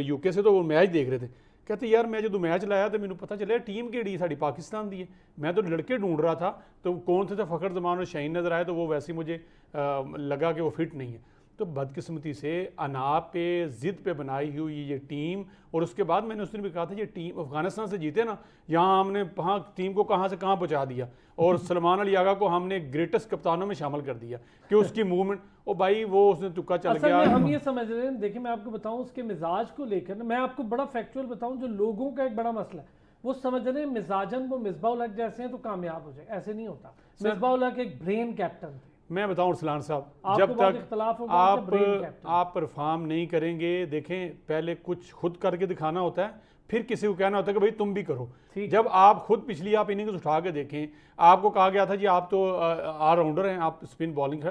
यूके से, तो वो मैच देख रहे थे, कहते यार मैं जो मैच लाया तो मैंने पता चला टीम केड़ी साड़ी पाकिस्तान दी है, मैं तो लड़के ढूंढ रहा था तो कौन थे, तो फ़खर जमान और शाहीन नज़र आए, तो वो वैसे ही मुझे लगा कि वो फिट नहीं है। तो बदकिस्मती से अना पे ज़िद पे बनाई हुई ये टीम, और उसके बाद मैंने उस दिन भी कहा था ये टीम अफगानिस्तान से जीते ना, यहाँ हमने वहाँ टीम को कहाँ से कहाँ पहुँचा दिया, और सलमान अली आगा को हमने ग्रेटेस्ट कप्तानों में शामिल कर दिया कि उसकी मूवमेंट, ओ भाई वो उसने तुक्का चल गया। हम ये समझ रहे हैं, देखिए मैं आपको बताऊं उसके मिजाज को लेकर, मैं आपको बड़ा फैक्चुअल बताऊं, जो लोगों का एक बड़ा मसला है, वो समझ रहे हैं मिजाजन वो मिसबाह उल हक जैसे हैं तो कामयाब हो जाए, ऐसे नहीं होता। मिसबाह उल हक एक ब्रेन कैप्टन थे। मैं बताऊं अरसलान साहब, जब तक आप परफॉर्म नहीं करेंगे, देखें पहले कुछ खुद करके दिखाना होता है, फिर किसी को कहना होता है कि भाई तुम भी करो। जब आप खुद पिछली आप इनिंग्स उठा के देखें, आपको कहा गया था जी आप तो ऑलराउंडर हैं, आप स्पिन बॉलिंग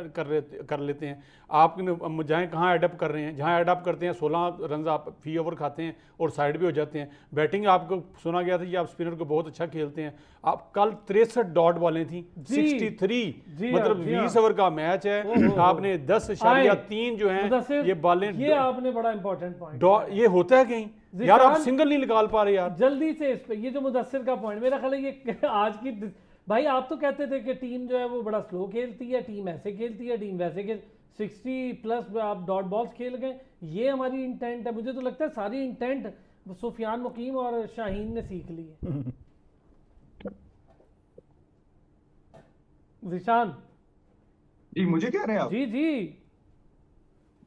कर लेते हैं, आप जहाँ कहाँ एडअप कर रहे हैं, जहाँ एडअप करते हैं 16 रन आप फी ओवर खाते हैं और साइड भी हो जाते हैं। बैटिंग आपको सुना गया था जी आप स्पिनर को बहुत अच्छा खेलते हैं, आप कल 63 डॉट बॉलें थी, 63, मतलब 20 ओवर का मैच है, आपने 10.3 जो है ये बॉलें, ये आपने बड़ा इंपॉर्टेंट पॉइंट, ये होता है कहीं यार, आप सिंगल नहीं निकाल पा रहे यार जल्दी से इस पे। ये जो मुदस्सिर का पॉइंट, मेरा ख्याल है ये आज की, भाई आप तो कहते थे कि टीम जो है वो बड़ा स्लो खेलती है, टीम ऐसे खेलती है, टीम वैसे खेल, 60+ आप डॉट बॉल्स खेल गए, ये हमारी इंटेंट है। मुझे तो लगता है सारी इंटेंट सुफियान मुकीम और शाहीन ने सीख ली है। जिशान जी मुझे कह रहे हैं आप? जी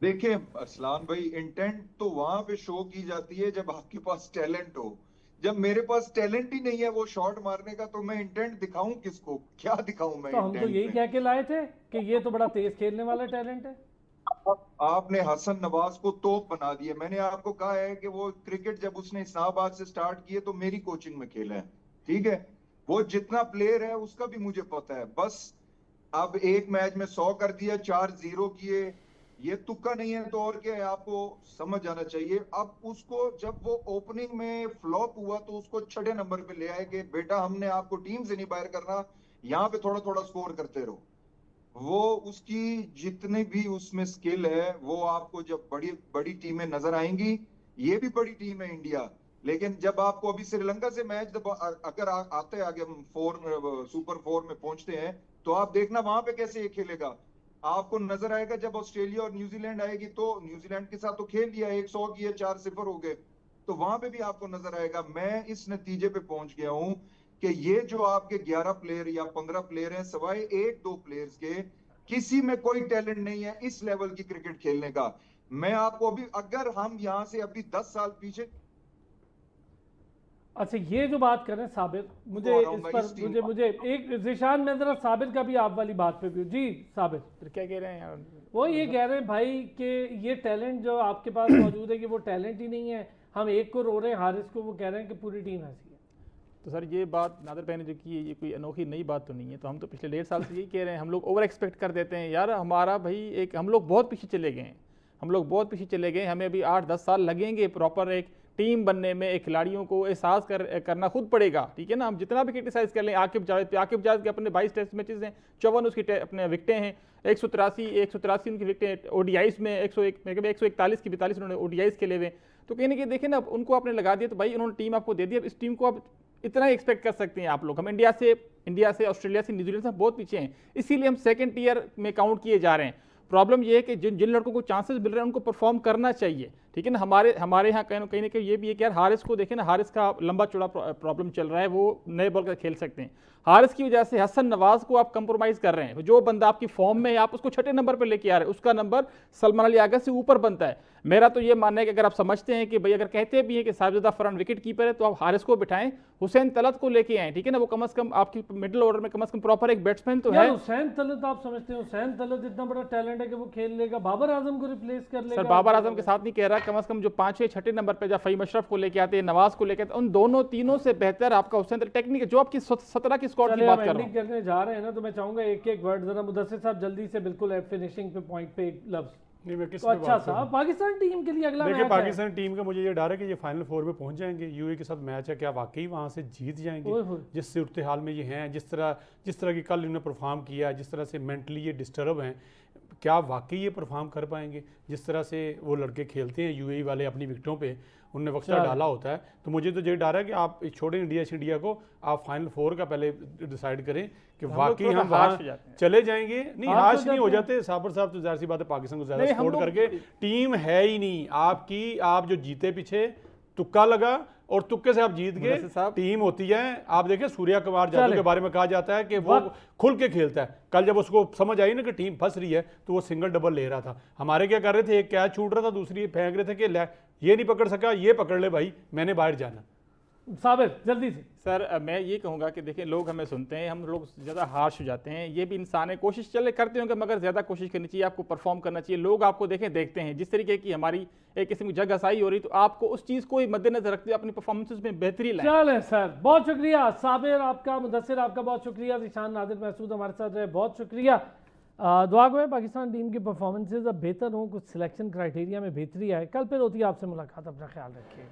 देखिए असलान भाई, इंटेंट तो वहां पे शो की जाती है जब आपके पास टैलेंट हो। जब मेरे पास टैलेंट ही नहीं है वो शॉट मारने का, तो मैं इंटेंट दिखाऊं किसको, क्या दिखाऊं मैं? तो हम तो यही कह के लाए थे कि ये तो बड़ा तेज खेलने वाला टैलेंट है। आपने हसन नवाज को तोप बना दिया। मैंने आपको कहा है कि वो क्रिकेट जब उसने इस्लामाबाद से स्टार्ट किए तो मेरी कोचिंग में खेला है, ठीक है, वो जितना प्लेयर है उसका भी मुझे पता है। बस अब एक मैच में 100 कर दिया, 4-0 किए, ये तुक्का नहीं है तो और क्या है, आपको समझ जाना चाहिए। अब उसको जब वो ओपनिंग में फ्लॉप हुआ तो उसको 6 नंबर पे ले आए कि बेटा हमने आपको टीम से नहीं बाहर करना, यहाँ पे थोड़ा थोड़ा स्कोर करते रहो। वो उसकी जितनी भी उसमें स्किल है वो आपको जब बड़ी बड़ी टीमें नजर आएंगी, ये भी बड़ी टीम है इंडिया, लेकिन जब आपको अभी श्रीलंका से मैच अगर आते आगे हम सुपर 4 में पहुंचते हैं तो आप देखना वहां पे कैसे ये खेलेगा। आपको नजर आएगा जब ऑस्ट्रेलिया और न्यूजीलैंड आएगी तो न्यूजीलैंड के साथ तो खेल लिया, 100 किए, 4-0 हो गए, तो वहां पे भी आपको नजर आएगा। मैं इस नतीजे पे पहुंच गया हूं कि ये जो आपके 11 प्लेयर या 15 प्लेयर हैं, सवाए 1-2 प्लेयर्स के, किसी में कोई टैलेंट नहीं है इस लेवल की क्रिकेट खेलने का। मैं आपको अभी, अगर हम यहां से अभी 10 साल पीछे, अच्छा ये जो बात कर रहे हैं साबिर, मुझे इस पर मुझे एक जिशान, मैं जरा साबिर का भी आप वाली बात पे भी, जी साबिर फिर क्या कह रहे हैं यार? वो ये कह रहे हैं भाई कि ये टैलेंट जो आपके पास मौजूद है कि वो टैलेंट ही नहीं है, हम एक को रो रहे हैं, हारिस को वो कह रहे हैं कि पूरी टीम ऐसी है। तो सर ये बात नादिर भाई ने जो की, ये कोई अनोखी नई बात तो नहीं है। तो हम तो पिछले 1.5 साल से यही कह रहे हैं, हम लोग ओवर एक्सपेक्ट कर देते हैं यार, हमारा भाई एक, हम लोग बहुत पीछे चले गए हैं, हम लोग बहुत पीछे चले गए, हमें अभी 8-10 साल लगेंगे प्रॉपर एक टीम बनने में, एक खिलाड़ियों को एहसास करना खुद पड़ेगा, ठीक है ना। हम जितना भी क्रिटिसाइज कर लें आकिब जावेद पे, आकिब जावेद के अपने 22 टेस्ट मैचेस हैं, 54 उसकी अपने विकटें हैं, 183 उनकी विकटें ओडीआईस में, 141 की 42 उन्होंने ओडीआईस खेले हुए। तो कहीं ना कहीं देखें ना, उनको आपने लगा दिया तो भाई उन्होंने टीम आपको दे दी, अब इस टीम को आप इतना ही एक्सपेक्ट कर सकते हैं आप लोग। हम इंडिया से, ऑस्ट्रेलिया से, न्यूजीलैंड से बहुत पीछे हैं, इसीलिए हम सेकंड टीयर में काउंट किए जा रहे हैं। प्रॉब्लम यह है कि जिन लड़कों को चांसेस मिल रहे हैं उनको परफॉर्म करना चाहिए, ठीक है ना। हमारे यहाँ कहीं ना कहीं ये भी है कि यार हारिस को देखें ना, हारिस का लंबा चौड़ा प्रॉब्लम चल रहा है, वो नए बॉल का खेल सकते हैं। हारिस की वजह से हसन नवाज को आप कंप्रोमाइज कर रहे हैं। जो बंदा आपकी फॉर्म में है आप उसको छठे नंबर पर लेके आ रहे हैं, उसका नंबर सलमान अली आगा से ऊपर बनता है। मेरा तो ये मानना है कि अगर आप समझते हैं कि भाई, अगर कहते भी हैं कि साहिबजादा फरहान विकेट कीपर है, तो आप हारिस को बिठाएं, हुसैन तलत को लेके आए, ठीक है ना। वो कम से कम आपकी मिडिल ऑर्डर में कम से कम प्रॉपर एक बैट्समैन तो है। हुसैन तलत आप समझते हैं हुसैन तलत इतना बड़ा टैलेंट है कि वो खेल लेगा, बाबर आजम को रिप्लेस कर लेगा? सर बाबर आजम के साथ नहीं कह रहा, कम से कम जो 5 छठे नंबर पे जब फहीम अशरफ को लेके आते हैं, नवाज को लेके आते हैं, उन दोनों तीनों से बेहतर आपका हुसैन तलत टेक्निक, जो आपकी 17 की स्क्वाड की बात कर रहा हूं। करने जा रहे हैं ना, तो मैं चाहूंगा एक एक वर्ड जरा मुदस्सिर साहब जल्दी से, बिल्कुल फिनिशिंग पे पॉइंट पे एक लफ्ज। नहीं, मैं किस तो अच्छा सा पाकिस्तान टीम के लिए अगला देखिए, मैच पाकिस्तान टीम का मुझे ये डर है कि ये फाइनल 4 में पहुंच जाएंगे। यूएई के साथ मैच है, क्या वाकई वहां से जीत जाएंगे? जिस सूरत हाल में ये हैं, जिस तरह की कल इन्होंने परफॉर्म किया, जिस तरह से मेंटली ये डिस्टर्ब हैं, क्या वाकई ये परफॉर्म कर पाएंगे? जिस तरह से वो लड़के खेलते हैं यूएई वाले अपनी विकेटों पे, उनने वक्ता डाला होता है। तो मुझे तो ये डर है कि आप छोड़ें इंडिया को, आप फाइनल 4 का पहले डिसाइड करें कि वाकई हम वहाँ चले जाएंगे। नहीं, हाश नहीं हो जाते साबर साहब, तो जाहिर सी बात है पाकिस्तान को ज्यादा सपोर्ट करके टीम है ही नहीं आपकी। आप जो जीते पीछे तुक्का लगा और तुक्के से आप जीत गए, टीम होती है। आप देखिए सूर्या कुमार यादव के बारे में कहा जाता है कि वो खुल के खेलता है। कल जब उसको समझ आई ना कि टीम फंस रही है, तो वो सिंगल डबल ले रहा था। हमारे क्या कर रहे थे, एक कैच छूट रहा था, दूसरी फेंक रहे थे कि ये नहीं पकड़ सका, ये पकड़ ले भाई, मैंने बाहर जाना। साबिर जल्दी से। सर मैं ये कहूँगा कि देखिए, लोग हमें सुनते हैं, हम लोग ज़्यादा हार्श हो जाते हैं। ये भी इंसान है, कोशिश चले करते होंगे, मगर ज़्यादा कोशिश करनी चाहिए, आपको परफॉर्म करना चाहिए। लोग आपको देखते हैं जिस तरीके की हमारी एक किस्म की जग हसाई हो रही, तो आपको उस चीज़ को मद्देनजर रखते हुए अपनी परफॉर्मेंसेस में बेहतरी लाएं। चलें सर, बहुत शुक्रिया साबिर आपका, मुदस्सिर आपका बहुत शुक्रिया, ज़ीशान नादिर महसूद हमारे साथ रहे, बहुत शुक्रिया। दुआ गो है पाकिस्तान टीम की परफॉर्मेंसेज अब बेहतर हों, कुछ सिलेक्शन क्राइटेरिया में बेहतरी आए। कल फिर होती है आपसे मुलाकात, अपना ख्याल रखिए।